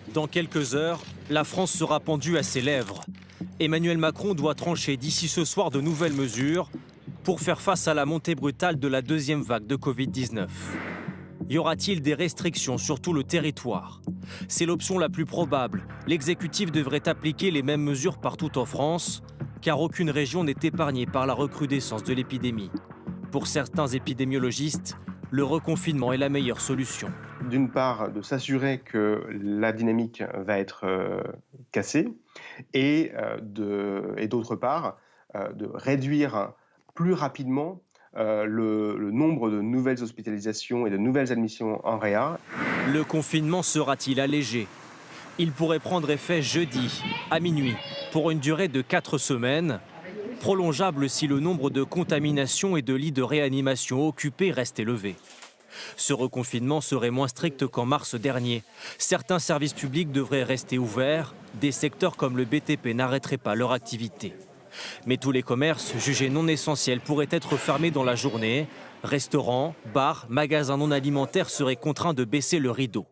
Dans quelques heures, la France sera pendue à ses lèvres. Emmanuel Macron doit trancher d'ici ce soir de nouvelles mesures pour faire face à la montée brutale de la deuxième vague de Covid-19. Y aura-t-il des restrictions sur tout le territoire? C'est l'option la plus probable. L'exécutif devrait appliquer les mêmes mesures partout en France, car aucune région n'est épargnée par la recrudescence de l'épidémie. Pour certains épidémiologistes, le reconfinement est la meilleure solution. D'une part, de s'assurer que la dynamique va être cassée et d'autre part, de réduire plus rapidement le nombre de nouvelles hospitalisations et de nouvelles admissions en réa. Le confinement sera-t-il allégé? Il pourrait prendre effet jeudi, à minuit, pour une durée de 4 semaines, prolongeable si le nombre de contaminations et de lits de réanimation occupés reste élevé. Ce reconfinement serait moins strict qu'en mars dernier. Certains services publics devraient rester ouverts, des secteurs comme le BTP n'arrêteraient pas leur activité. Mais tous les commerces jugés non essentiels pourraient être fermés dans la journée. Restaurants, bars, magasins non alimentaires seraient contraints de baisser le rideau.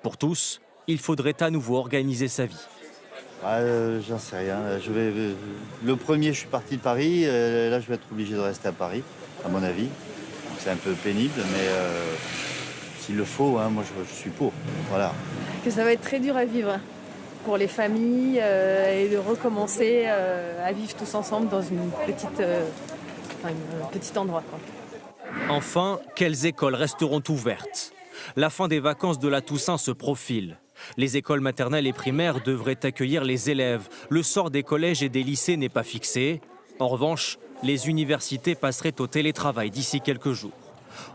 Pour tous, il faudrait à nouveau organiser sa vie. J'en sais rien. Le premier, je suis parti de Paris. Là, je vais être obligé de rester à Paris, à mon avis. C'est un peu pénible, mais s'il le faut, moi, je suis pour. Voilà. Que ça va être très dur à vivre pour les familles et de recommencer à vivre tous ensemble dans un petit endroit, quoi. Enfin, quelles écoles resteront ouvertes? La fin des vacances de la Toussaint se profile. Les écoles maternelles et primaires devraient accueillir les élèves. Le sort des collèges et des lycées n'est pas fixé. En revanche, les universités passeraient au télétravail d'ici quelques jours.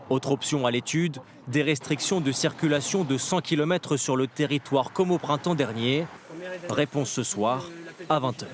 Autre option à l'étude, des restrictions de circulation de 100 km sur le territoire comme au printemps dernier. Réponse ce soir à 20 h.